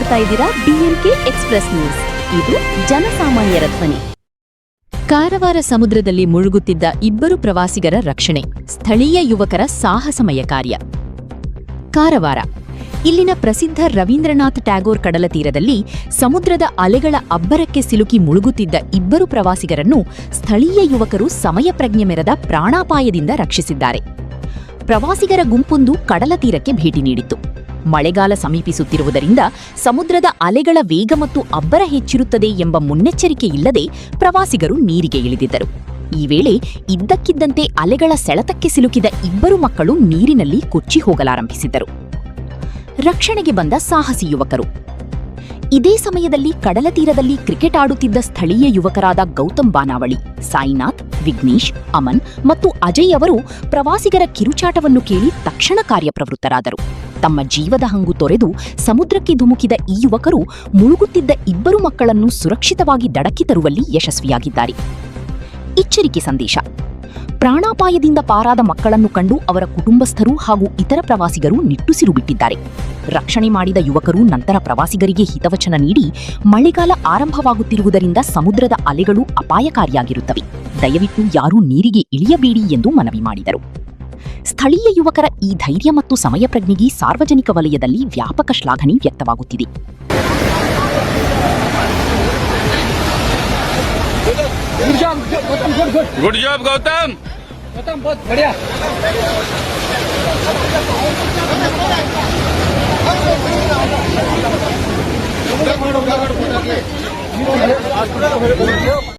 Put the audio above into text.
ನೋಡ್ತಾ ಇದ್ದೀರಾ DNK express news. ಇದು ಜನಸಾಮಾನ್ಯರ ಧ್ವನಿ. ಕಾರವಾರ ಸಮುದ್ರದಲ್ಲಿ ಮುಳುಗುತ್ತಿದ್ದ ಇಬ್ಬರು ಪ್ರವಾಸಿಗರ ರಕ್ಷಣೆ, ಸ್ಥಳೀಯ ಯುವಕರ ಸಾಹಸಮಯ ಕಾರ್ಯ. ಕಾರವಾರ ಇಲ್ಲಿನ ಪ್ರಸಿದ್ಧ ರವೀಂದ್ರನಾಥ್ ಟ್ಯಾಗೋರ್ ಕಡಲ ತೀರದಲ್ಲಿ ಸಮುದ್ರದ ಅಲೆಗಳ ಅಬ್ಬರಕ್ಕೆ ಸಿಲುಕಿ ಮುಳುಗುತ್ತಿದ್ದ ಇಬ್ಬರು ಪ್ರವಾಸಿಗರನ್ನು ಸ್ಥಳೀಯ ಯುವಕರು ಸಮಯ ಪ್ರಜ್ಞೆ ಮೆರೆದ ಪ್ರಾಣಾಪಾಯದಿಂದ ರಕ್ಷಿಸಿದ್ದಾರೆ. ಪ್ರವಾಸಿಗರ ಗುಂಪೊಂದು ಕಡಲ ತೀರಕ್ಕೆ ಭೇಟಿ ನೀಡಿತ್ತು. ಮಳೆಗಾಲ ಸಮೀಪಿಸುತ್ತಿರುವುದರಿಂದ ಸಮುದ್ರದ ಅಲೆಗಳ ವೇಗ ಮತ್ತು ಅಬ್ಬರ ಹೆಚ್ಚಿರುತ್ತದೆ ಎಂಬ ಮುನ್ನೆಚ್ಚರಿಕೆ ಇಲ್ಲದೆ ಪ್ರವಾಸಿಗರು ನೀರಿಗೆ ಇಳಿದಿದ್ದರು. ಈ ವೇಳೆ ಇದ್ದಕ್ಕಿದ್ದಂತೆ ಅಲೆಗಳ ಸೆಳೆತಕ್ಕೆ ಸಿಲುಕಿದ ಇಬ್ಬರು ಮಕ್ಕಳು ನೀರಿನಲ್ಲಿ ಕೊಚ್ಚಿ ಹೋಗಲಾರಂಭಿಸಿದ್ದರು. ರಕ್ಷಣೆಗೆ ಬಂದ ಸಾಹಸಿ ಯುವಕರು. ಇದೇ ಸಮಯದಲ್ಲಿ ಕಡಲ ತೀರದಲ್ಲಿ ಕ್ರಿಕೆಟ್ ಆಡುತ್ತಿದ್ದ ಸ್ಥಳೀಯ ಯುವಕರಾದ ಗೌತಮ್ ಬಾನಾವಳಿ, ಸಾಯಿನಾಥ್, ವಿಘ್ನೇಶ್, ಅಮನ್ ಮತ್ತು ಅಜಯ್ ಅವರು ಪ್ರವಾಸಿಗರ ಕಿರುಚಾಟವನ್ನು ಕೇಳಿ ತಕ್ಷಣ ಕಾರ್ಯಪ್ರವೃತ್ತರಾದರು. ತಮ್ಮ ಜೀವದ ಹಂಗು ತೊರೆದು ಸಮುದ್ರಕ್ಕೆ ಧುಮುಕಿದ ಈ ಯುವಕರು ಮುಳುಗುತ್ತಿದ್ದ ಇಬ್ಬರು ಮಕ್ಕಳನ್ನು ಸುರಕ್ಷಿತವಾಗಿ ದಡಕ್ಕೆ ತರುವಲ್ಲಿ ಯಶಸ್ವಿಯಾಗಿದ್ದಾರೆ. ಎಚ್ಚರಿಕೆ ಸಂದೇಶ: ಪ್ರಾಣಾಪಾಯದಿಂದ ಪಾರಾದ ಮಕ್ಕಳನ್ನು ಕಂಡು ಅವರ ಕುಟುಂಬಸ್ಥರು ಹಾಗೂ ಇತರ ಪ್ರವಾಸಿಗರು ನಿಟ್ಟುಸಿರು ಬಿಟ್ಟಿದ್ದಾರೆ. ರಕ್ಷಣೆ ಮಾಡಿದ ಯುವಕರು ನಂತರ ಪ್ರವಾಸಿಗರಿಗೆ ಹಿತವಚನ ನೀಡಿ, ಮಳೆಗಾಲ ಆರಂಭವಾಗುತ್ತಿರುವುದರಿಂದ ಸಮುದ್ರದ ಅಲೆಗಳು ಅಪಾಯಕಾರಿಯಾಗಿರುತ್ತವೆ, ದಯವಿಟ್ಟು ಯಾರೂ ನೀರಿಗೆ ಇಳಿಯಬೇಡಿ ಎಂದು ಮನವಿ ಮಾಡಿದರು. ಸ್ಥಳೀಯ ಯುವಕರ ಈ ಧೈರ್ಯ ಮತ್ತು ಸಮಯ ಪ್ರಜ್ಞೆಗೆ ಸಾರ್ವಜನಿಕ ವಲಯದಲ್ಲಿ ವ್ಯಾಪಕ ಶ್ಲಾಘನೆ ವ್ಯಕ್ತವಾಗುತ್ತಿದೆ. Good job Gautam. बहुत बढ़िया।